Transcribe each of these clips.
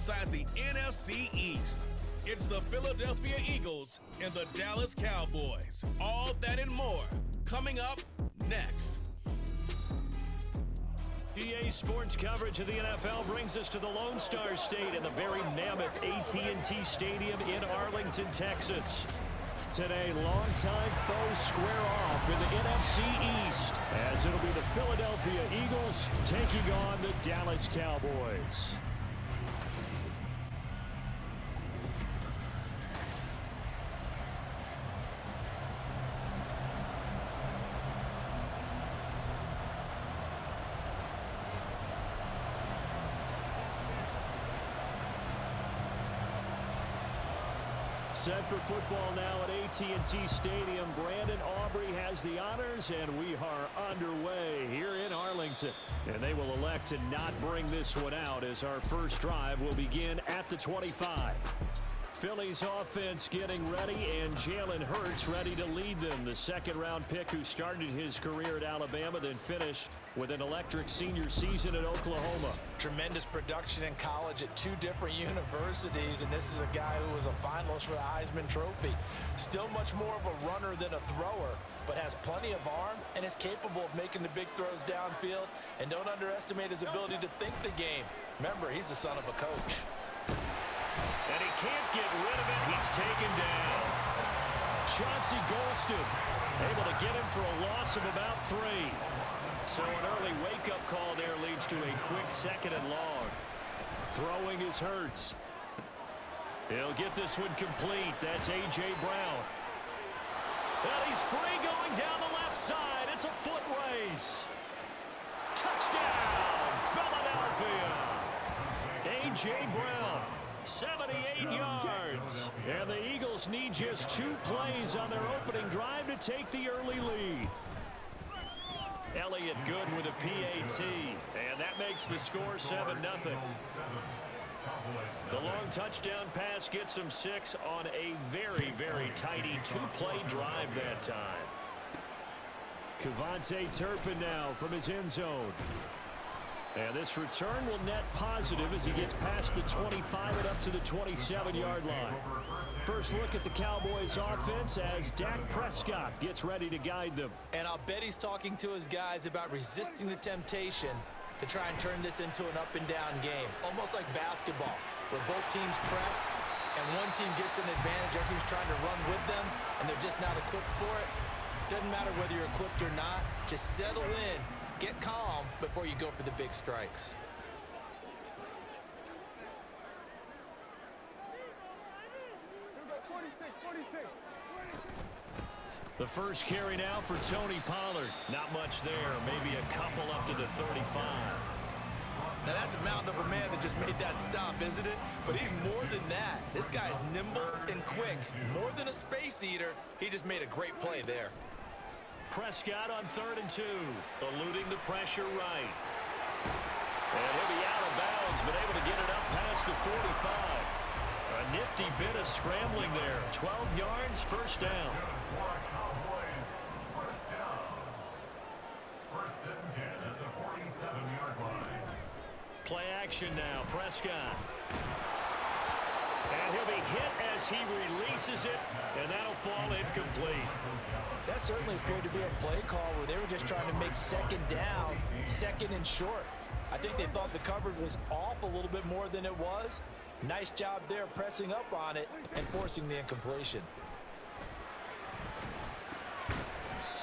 inside the NFC East. It's the Philadelphia Eagles and the Dallas Cowboys. All that and more coming up next. EA Sports coverage of the NFL brings us to the Lone Star State and the very mammoth AT&T Stadium in Arlington, Texas. Today, longtime foes square off in the NFC East, as it'll be the Philadelphia Eagles taking on the Dallas Cowboys. Set for football now at AT&T Stadium. Brandon Aubrey has the honors, and we are underway here in Arlington. And they will elect to not bring this one out as our first drive will begin at the 25. Philly's offense getting ready, and Jalen Hurts ready to lead them. The second-round pick who started his career at Alabama, then finished with an electric senior season at Oklahoma. Tremendous production in college at two different universities, and this is a guy who was a finalist for the Heisman Trophy. Still much more of a runner than a thrower, but has plenty of arm and is capable of making the big throws downfield. And don't underestimate his ability to think the game. Remember, he's the son of a coach. And he can't get rid of it. He's taken down. Chauncey Golston able to get him for a loss of about 3. So an early wake-up call there leads to a quick second and long. Throwing is Hurts. He'll get this one complete. That's A.J. Brown. And he's free going down the left side. It's a foot race. Touchdown, Philadelphia. A.J. Brown. 78 yards. And the Eagles need just 2 plays on their opening drive to take the early lead. Elliott good with a PAT. And that makes the score 7-0. The long touchdown pass gets them 6 on a very, very tidy 2-play drive that time. Kevontae Turpin now from his end zone. And this return will net positive as he gets past the 25 and up to the 27-yard line. First look at the Cowboys offense as Dak Prescott gets ready to guide them. And I'll bet he's talking to his guys about resisting the temptation to try and turn this into an up-and-down game. Almost like basketball, where both teams press and one team gets an advantage, other team's trying to run with them, and they're just not equipped for it. Doesn't matter whether you're equipped or not. Just settle in. Get calm before you go for the big strikes. The first carry now for Tony Pollard. Not much there. Maybe a couple up to the 35. Now that's a mountain of a man that just made that stop, isn't it? But he's more than that. This guy's nimble and quick. More than a space eater. He just made a great play there. Prescott on 3rd and 2, eluding the pressure right. And he'll be out of bounds, but able to get it up past the 45. A nifty bit of scrambling there. 12 yards, first down. First and 10 at the 47-yard line. Play action now, Prescott. And he'll be hit as he releases it, and that'll fall incomplete. That certainly appeared to be a play call where they were just trying to make second down, second and short. I think they thought the coverage was off a little bit more than it was. Nice job there pressing up on it and forcing the incompletion.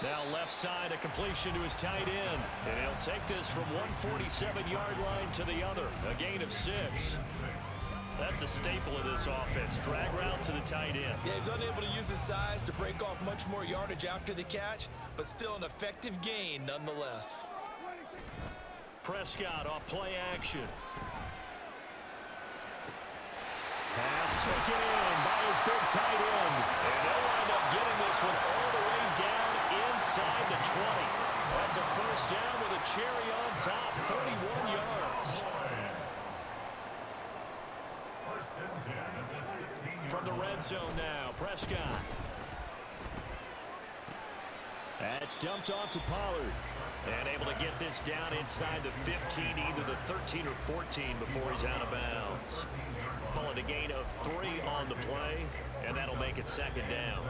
Now left side, a completion to his tight end. And he'll take this from 147-yard line to the other. A gain of 6. That's a staple of this offense. Drag route to the tight end. Yeah, he's unable to use his size to break off much more yardage after the catch, but still an effective gain nonetheless. Prescott off play action. Pass taken in by his big tight end. And they'll wind up getting this one all the way down inside the 20. That's a first down with a cherry on top, 31 yards. From the red zone now, Prescott. That's dumped off to Pollard. And able to get this down inside the 15, either the 13 or 14 before he's out of bounds. Call it a gain of 3 on the play, and that'll make it second down.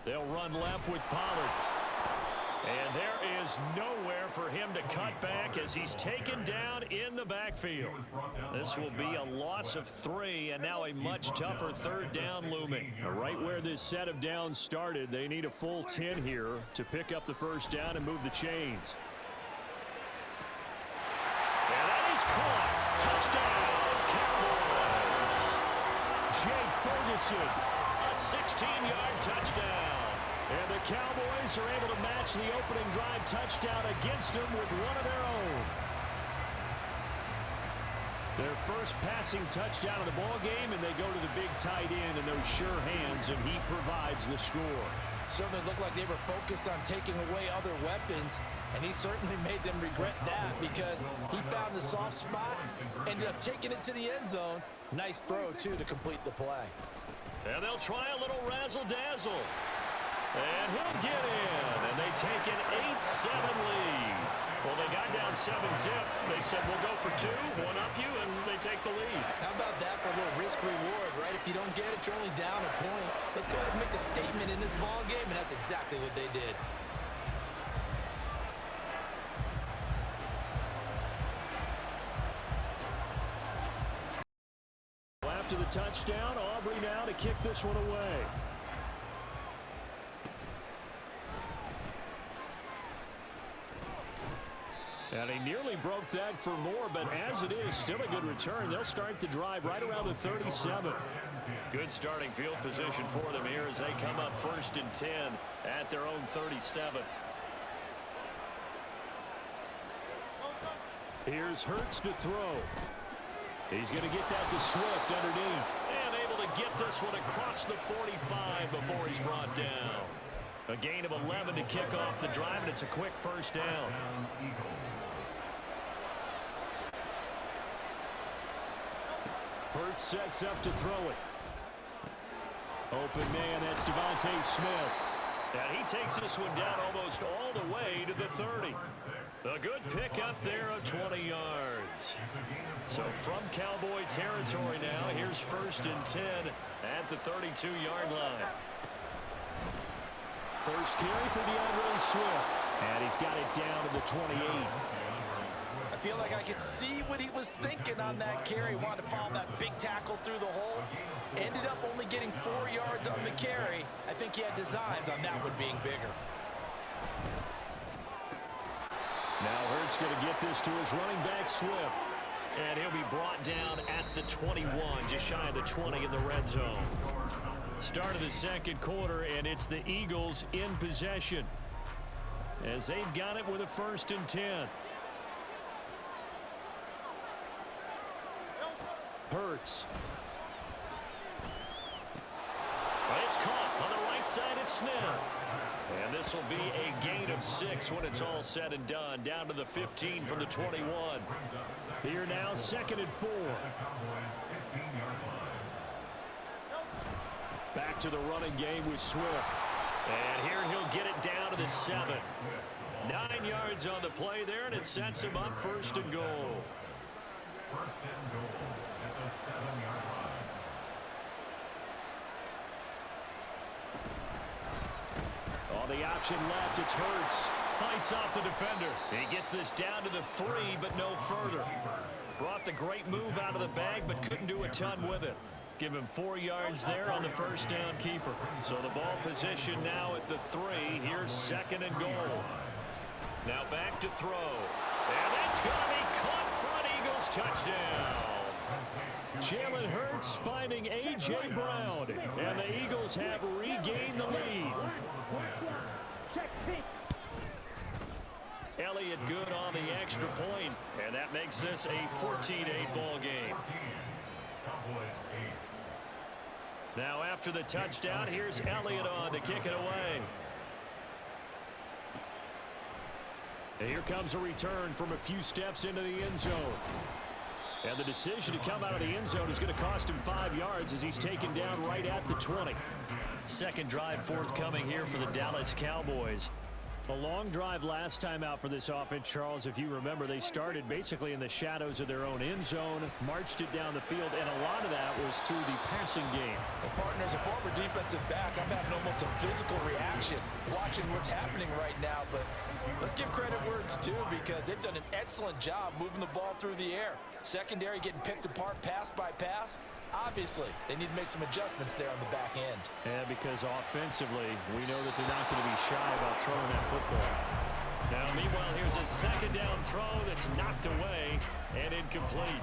They'll run left with Pollard. And there is nowhere for him to cut back as he's taken down in the backfield. This will be a loss of 3, and now a much tougher third down looming. Right where this set of downs started, they need a full 10 here to pick up the first down and move the chains. And that is caught. Touchdown, Cowboys. Jake Ferguson, a 16-yard touchdown. And the Cowboys are able to match the opening drive touchdown against them with one of their own. Their first passing touchdown of the ball game, and they go to the big tight end in those sure hands, and he provides the score. Certainly looked like they were focused on taking away other weapons, and he certainly made them regret that because he found the soft spot, ended up taking it to the end zone. Nice throw, too, to complete the play. And they'll try a little razzle-dazzle. And he'll get in, and they take an 8-7 lead. Well, they got down 7-zip. They said, we'll go for 2, one up you, and they take the lead. How about that for a little risk-reward, right? If you don't get it, you're only down a point. Let's go ahead and make a statement in this ball game, and that's exactly what they did. After the touchdown, Aubrey now to kick this one away. And he nearly broke that for more, but as it is, still a good return. They'll start the drive right around the 37. Good starting field position for them here as they come up 1st and 10 at their own 37. Here's Hurts to throw. He's going to get that to Swift underneath. And able to get this one across the 45 before he's brought down. A gain of 11 to kick off the drive, and it's a quick first down. Hurts sets up to throw it. Open man, that's Devontae Smith. And he takes this one down almost all the way to the 30. A good pick up there of 20 yards. So from Cowboy territory now, here's 1st and 10 at the 32-yard line. First carry for DeAndre Swift. And he's got it down to the 28. I feel like I could see what he was thinking on that carry. Wanted to follow that big tackle through the hole. Ended up only getting 4 yards on the carry. I think he had designs on that one being bigger. Now Hurts going to get this to his running back, Swift. And he'll be brought down at the 21, just shy of the 20 in the red zone. Start of the second quarter, and it's the Eagles in possession as they've got it with a 1st and 10. Hurts. It's caught on the right side at Smith. And this will be a gain of 6 when it's all said and done. Down to the 15 from the 21. Here now, 2nd and 4. Back to the running game with Swift. And here he'll get it down to the 7. 9 yards on the play there, and it sets him up 1st and goal. 1st and goal at the 7-yard line. On the option left, it's Hurts. Fights off the defender. He gets this down to the 3, but no further. Brought the great move out of the bag, but couldn't do a ton with it. Give him 4 yards there on the first down keeper. So the ball position now at the 3. Here's 2nd and goal. Now back to throw. And that's going to be caught for an Eagles touchdown. Jalen Hurts finding A.J. Brown. And the Eagles have regained the lead. Elliott good on the extra point, and that makes this a 14-8 ball game. Now after the touchdown, here's Elliott on to kick it away. And here comes a return from a few steps into the end zone. And the decision to come out of the end zone is going to cost him 5 yards as he's taken down right at the 20. Second drive forthcoming here for the Dallas Cowboys. A long drive last time out for this offense, Charles. If you remember, they started basically in the shadows of their own end zone, marched it down the field, and a lot of that was through the passing game. Well, partner, as a former defensive back, I'm having almost a physical reaction watching what's happening right now. But let's give credit where it's due, because they've done an excellent job moving the ball through the air. Secondary getting picked apart pass by pass. Obviously, they need to make some adjustments there on the back end. Yeah, because offensively, we know that they're not going to be shy about throwing that football. Now, meanwhile, here's a second down throw that's knocked away and incomplete.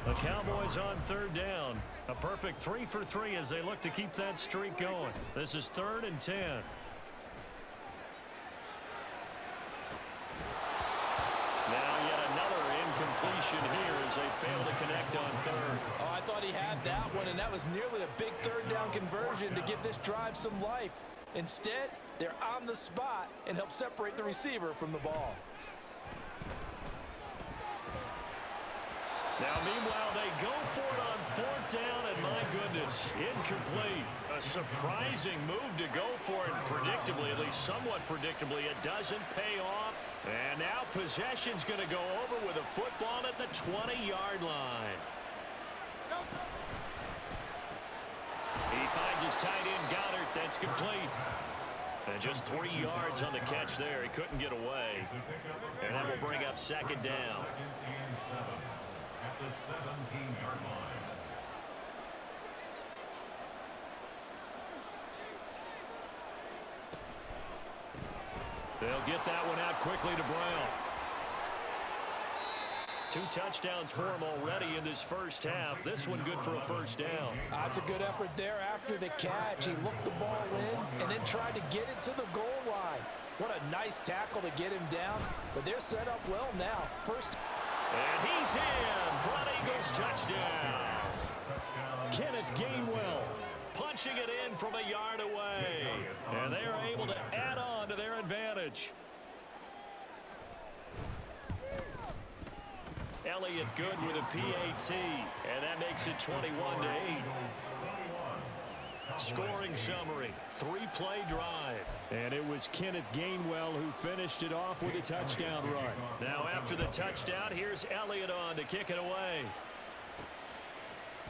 The Cowboys on third down. A perfect 3 for 3 as they look to keep that streak going. This is 3rd and 10. Now yet another incompletion here as they fail to connect on third. Oh, I thought he had that one, and that was nearly a big third down conversion to give this drive some life. Instead, they're on the spot and help separate the receiver from the ball. Now, meanwhile, they go for it on 4th down, and my goodness, incomplete. A surprising move to go for it, predictably, at least somewhat predictably. It doesn't pay off. And now possession's going to go over with a football at the 20-yard line. He finds his tight end, Goddard. That's complete. And just 3 yards on the catch there. He couldn't get away. And that will bring up 2nd down. At the 17-yard line. They'll get that one out quickly to Brown. 2 touchdowns for him already in this first half. This one good for a first down. That's a good effort there after the catch. He looked the ball in and then tried to get it to the goal line. What a nice tackle to get him down. But they're set up well now. First. And he's in for an Eagles touchdown. Kenneth Gainwell Punching it in from a yard away. And they are able to add on to their advantage. Elliott good with a PAT, and that makes it 21-8. Scoring summary, 3-play drive. And it was Kenneth Gainwell who finished it off with a touchdown run. Now after the touchdown, here's Elliott on to kick it away.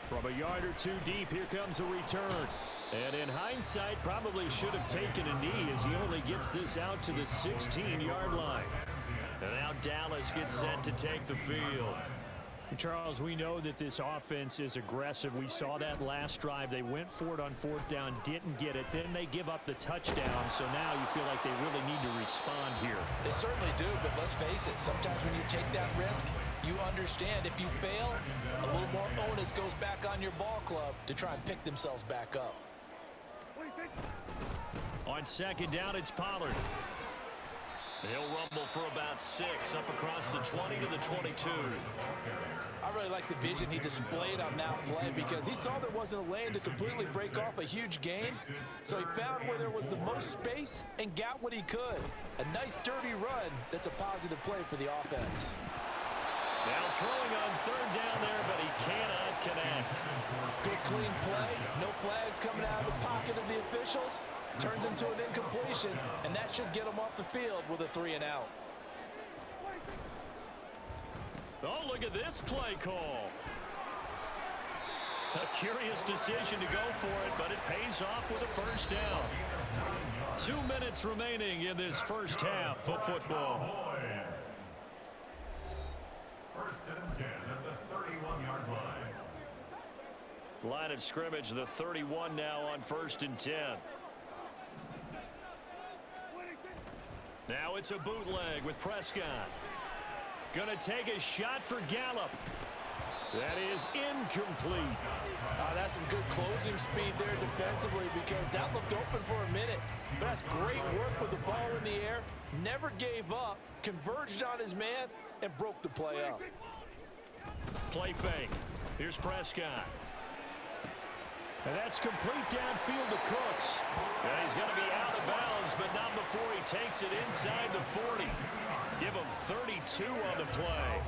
From a yard or two deep, here comes a return. And in hindsight, probably should have taken a knee as he only gets this out to the 16-yard line. And now Dallas gets set to take the field. Charles, we know that this offense is aggressive. We saw that last drive. They went for it on 4th down, didn't get it. Then they give up the touchdown. So now you feel like they really need to respond here. They certainly do, but let's face it. Sometimes when you take that risk, you understand if you fail, a little more onus goes back on your ball club to try and pick themselves back up. On 2nd down, it's Pollard. He'll rumble for about 6 up across the 20 to the 22. I really like the vision he displayed on that play because he saw there wasn't a lane to completely break off a huge gain. So he found where there was the most space and got what he could. A nice dirty run that's a positive play for the offense. Now throwing on 3rd down there, but he cannot connect. Good clean play. No flags coming out of the pocket of the officials. Turns into an incompletion, and that should get him off the field with a 3-and-out. Oh, look at this play call. A curious decision to go for it, but it pays off with a first down. 2 minutes remaining in this first half of football. First and 10 at the 31-yard line. Line of scrimmage, the 31 now on 1st and 10. Now it's a bootleg with Prescott. Gonna take a shot for Gallup. That is incomplete. That's some good closing speed there defensively because that looked open for a minute. But that's great work with the ball in the air. Never gave up, converged on his man, and broke the play up. Play fake. Here's Prescott. And that's complete downfield to Cooks. And he's going to be out of bounds, but not before he takes it inside the 40. Give him 32 on the play.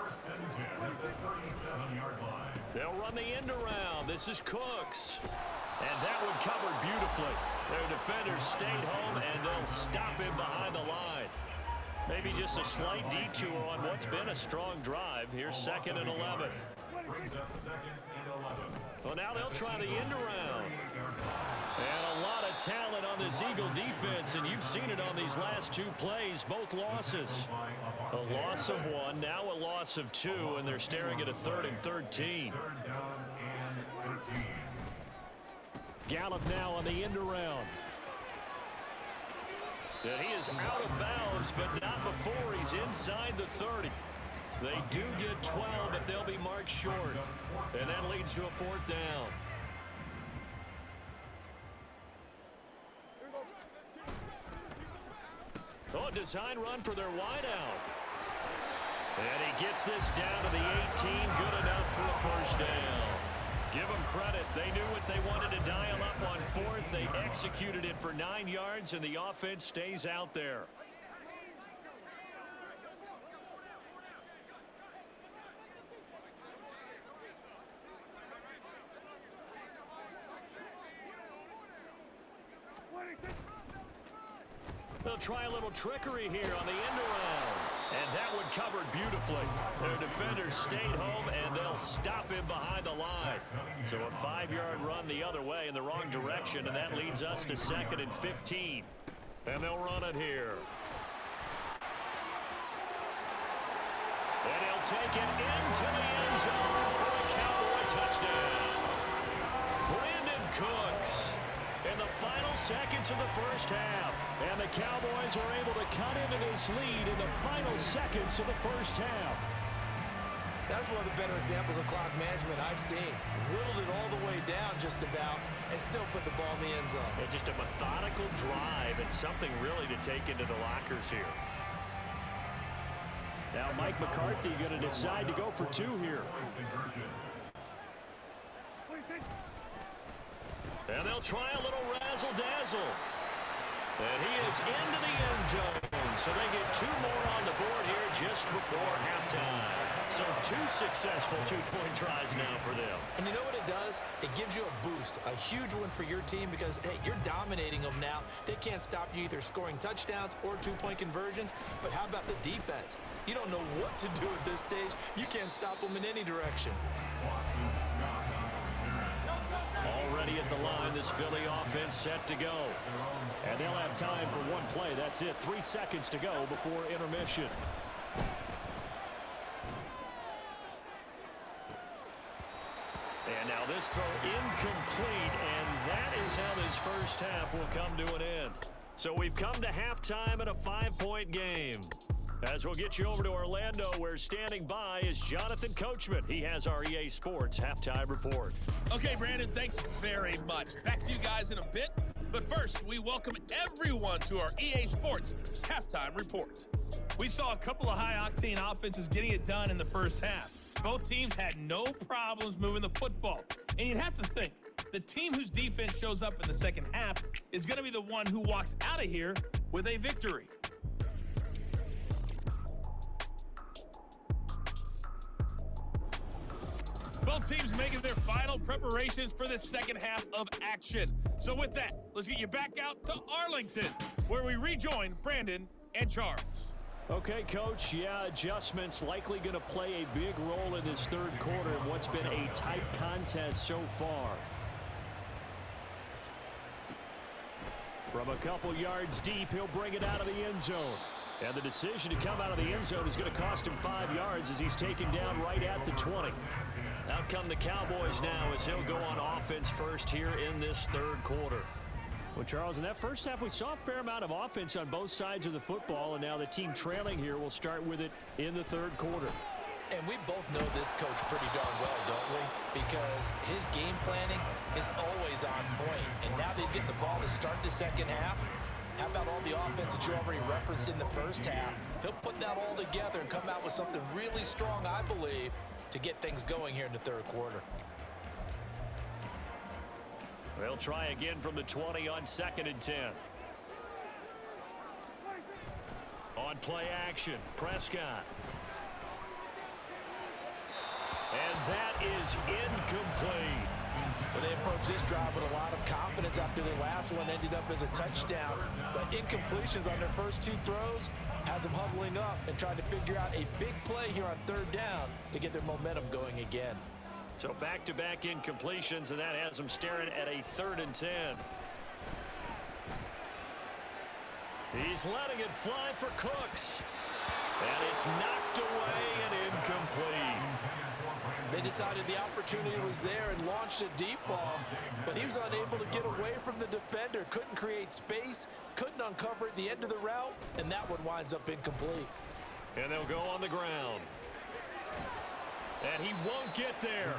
First and 10 at the 37-yard line. They'll run the end around. This is Cooks. And that one covered beautifully. Their defenders stayed home, and they'll stop him behind the line. Maybe just a slight detour on what's been a strong drive. Here's 2nd and 11. Brings up 2nd and 11. Well, now they'll try the end around. And a lot of talent on this Eagle defense, and you've seen it on these last 2 plays, both losses. A loss of 1, now a loss of 2, and they're staring at a 3rd and 13. 3rd down and 13. Gallup now on the end around. And he is out of bounds, but not before he's inside the 30. They do get 12, but they'll be marked short. And that leads to a 4th down. Oh, design run for their wideout. And he gets this down to the 18. Good enough for a 1st down. Give them credit. They knew what they wanted to dial up on 4th. They executed it for 9 yards, and the offense stays out there. They'll try a little trickery here on the end around. And that one covered beautifully. Their defenders stayed home, and they'll stop him behind the line. So a 5-yard run the other way in the wrong direction, and that leads us to 2nd and 15. And they'll run it here. And he'll take it into the end zone for a Cowboy touchdown. Brandon Cooks in the final seconds of the 1st half. And the Cowboys are able to cut into this lead in the final seconds of the 1st half. That's one of the better examples of clock management I've seen. Whittled it all the way down just about and still put the ball in the end zone. Yeah, just a methodical drive and something really to take into the lockers here. Now Mike McCarthy going to decide to go for 2 here. And they'll try a little razzle-dazzle. And he is into the end zone. So they get 2 more on the board here just before halftime. So 2 successful 2-point tries now for them. And you know what it does? It gives you a boost, a huge one for your team because, hey, you're dominating them now. They can't stop you either scoring touchdowns or 2-point conversions. But how about the defense? You don't know what to do at this stage. You can't stop them in any direction. Already at the line, this Philly offense set to go. And they'll have time for 1 play. That's it. 3 seconds to go before intermission. And now this throw incomplete, and that is how this 1st half will come to an end. So we've come to halftime in a 5-point game. As we'll get you over to Orlando, where standing by is Jonathan Coachman. He has our EA Sports halftime report. Okay, Brandon, thanks very much. Back to you guys in a bit. But first, we welcome everyone to our EA Sports halftime report. We saw a couple of high-octane offenses getting it done in the 1st half. Both teams had no problems moving the football. And you'd have to think, the team whose defense shows up in the 2nd half is going to be the one who walks out of here with a victory. Both teams making their final preparations for the 2nd half of action. So with that, let's get you back out to Arlington, where we rejoin Brandon and Charles. Okay, Coach, yeah, adjustments likely going to play a big role in this 3rd quarter in what's been a tight contest so far. From a couple yards deep, he'll bring it out of the end zone. And the decision to come out of the end zone is going to cost him 5 yards as he's taken down right at the 20. Out come the Cowboys now as he'll go on offense first here in this 3rd quarter. Well, Charles, in that 1st half, we saw a fair amount of offense on both sides of the football, and now the team trailing here will start with it in the 3rd quarter. And we both know this coach pretty darn well, don't we? Because his game planning is always on point. And now that he's getting the ball to start the 2nd half, how about all the offense that you already referenced in the 1st half? He'll put that all together and come out with something really strong, I believe, to get things going here in the 3rd quarter. They'll try again from the 20 on 2nd and 10. On play action, Prescott. And that is incomplete. Well, they approached this drive with a lot of confidence after their last one ended up as a touchdown. But incompletions on their first two throws has them huddling up and trying to figure out a big play here on third down to get their momentum going again. So back-to-back incompletions, and that has them staring at a 3rd and 10. He's letting it fly for Cooks. And it's knocked away and incomplete. They decided the opportunity was there and launched a deep ball, but he was unable to get away from the defender, couldn't create space, couldn't uncover at the end of the route, and that one winds up incomplete. And they'll go on the ground. And he won't get there.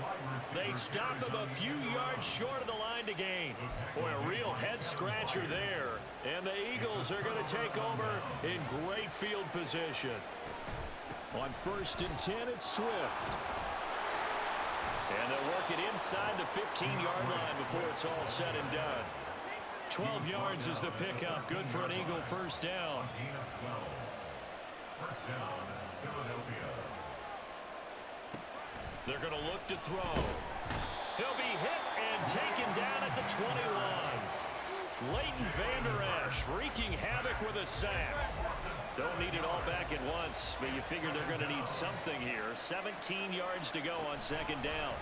They stop him a few yards short of the line to gain. Boy, a real head-scratcher there. And the Eagles are going to take over in great field position. On 1st and 10, it's Swift. And they'll work it inside the 15-yard line before it's all said and done. 12 yards is the pickup. Good for an Eagle first down. First down, Philadelphia. They're going to look to throw. He'll be hit and taken down at the 21. Leighton Vander Esch wreaking havoc with a sack. Don't need it all back at once, but you figure they're going to need something here. 17 yards to go on 2nd down.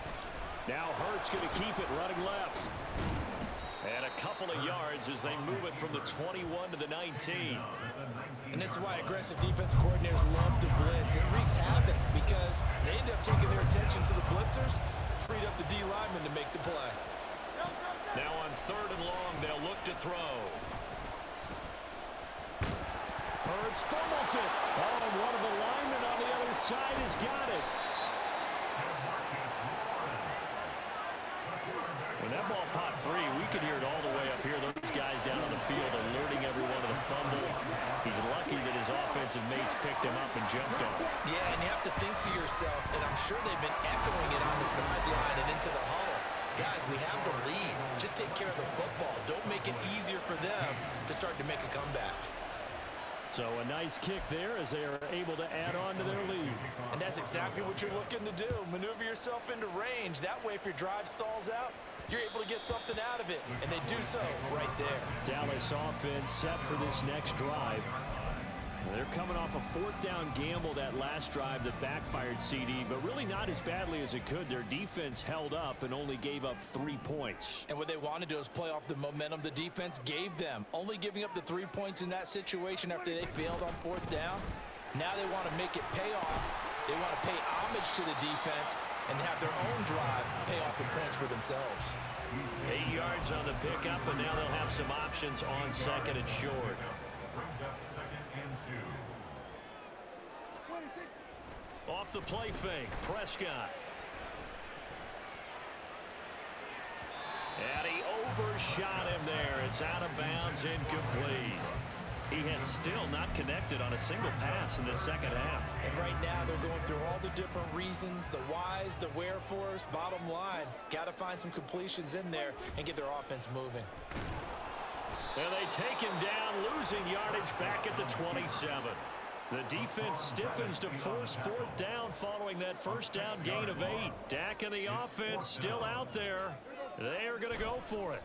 Now Hurts going to keep it running left. And a couple of yards as they move it from the 21 to the 19. And this is why aggressive defense coordinators love to blitz. It wreaks havoc because they end up taking their attention to the blitzers, freed up the D lineman to make the play. Now on 3rd and long, they'll look to throw. Hurts fumbles it. Oh, and one of the linemen on the other side has got it. When that ball popped free, we could hear it all the way up here. Those guys down on the field alerting everyone to the fumble. He's lucky that his offensive mates picked him up and jumped on him. Yeah, and you have to think to yourself, and I'm sure they've been echoing it on the sideline and into the huddle. Guys, we have the lead. Just take care of the football. Don't make it easier for them to start to make a comeback. So a nice kick there as they are able to add on to their lead. And that's exactly what you're looking to do. Maneuver yourself into range. That way, if your drive stalls out, you're able to get something out of it. And they do so right there. Dallas offense set for this next drive. They're coming off a 4th down gamble that last drive that backfired CD, but really not as badly as it could. Their defense held up and only gave up 3 points. And what they want to do is play off the momentum the defense gave them. Only giving up the 3 points in that situation after they failed on 4th down. Now they want to make it pay off. They want to pay homage to the defense and have their own drive pay off in points for themselves. 8 yards on the pickup, and now they'll have some options on 2nd and short. Brings up 2nd and 2. Off the play fake, Prescott. And he overshot him there. It's out of bounds, incomplete. He has still not connected on a single pass in the 2nd half. And right now they're going through all the different reasons, the whys, the wherefores. Bottom line, got to find some completions in there and get their offense moving. And they take him down, losing yardage back at the 27. The defense stiffens to force 4th down following that 1st down gain of 8. Dak and the offense still out there. They are going to go for it.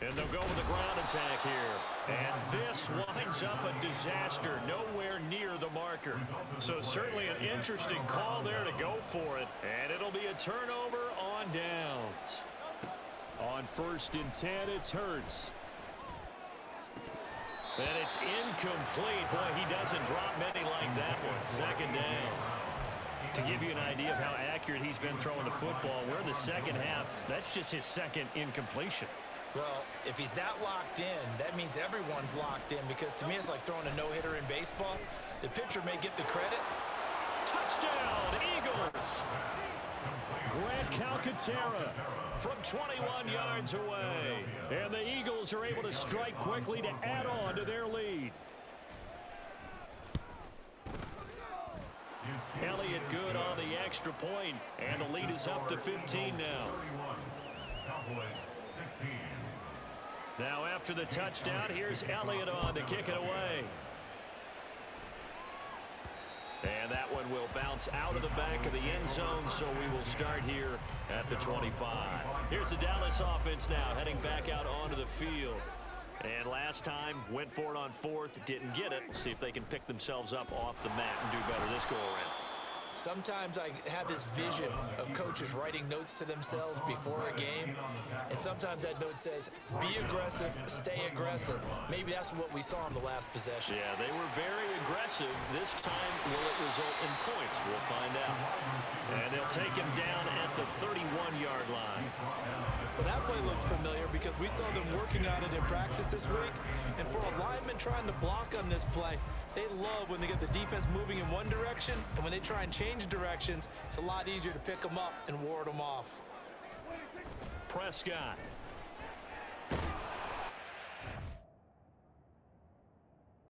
And they'll go with a ground attack here. And this winds up a disaster, nowhere near the marker. So certainly an interesting call there to go for it. And it'll be a turnover on downs. On 1st and 10, it's Hurts. And it's incomplete. Boy, he doesn't drop many like that one. 2nd down. To give you an idea of how accurate he's been throwing the football, we're in the 2nd half. That's just his 2nd incompletion. Well, if he's that locked in, that means everyone's locked in, because to me it's like throwing a no-hitter in baseball. The pitcher may get the credit. Touchdown, Eagles! Grant Calcaterra from 21 yards away. And the Eagles are able to strike quickly to add on to their lead. Elliott good on the extra point, and the lead is up to 15 now. Cowboys 16. Now after the touchdown, here's Elliott on to kick it away. And that one will bounce out of the back of the end zone, so we will start here at the 25. Here's the Dallas offense now, heading back out onto the field. And last time, went for it on fourth, didn't get it. We'll see if they can pick themselves up off the mat and do better this go-around. Sometimes I have this vision of coaches writing notes to themselves before a game, and sometimes that note says, be aggressive, stay aggressive. Maybe that's what we saw in the last possession. Yeah, they were very aggressive. This time, will it result in points? We'll find out. And they'll take him down at the 31-yard line. Well, that play looks familiar because we saw them working on it in practice this week, and for a lineman trying to block on this play, they love when they get the defense moving in one direction, and when they try and change directions, it's a lot easier to pick them up and ward them off. Prescott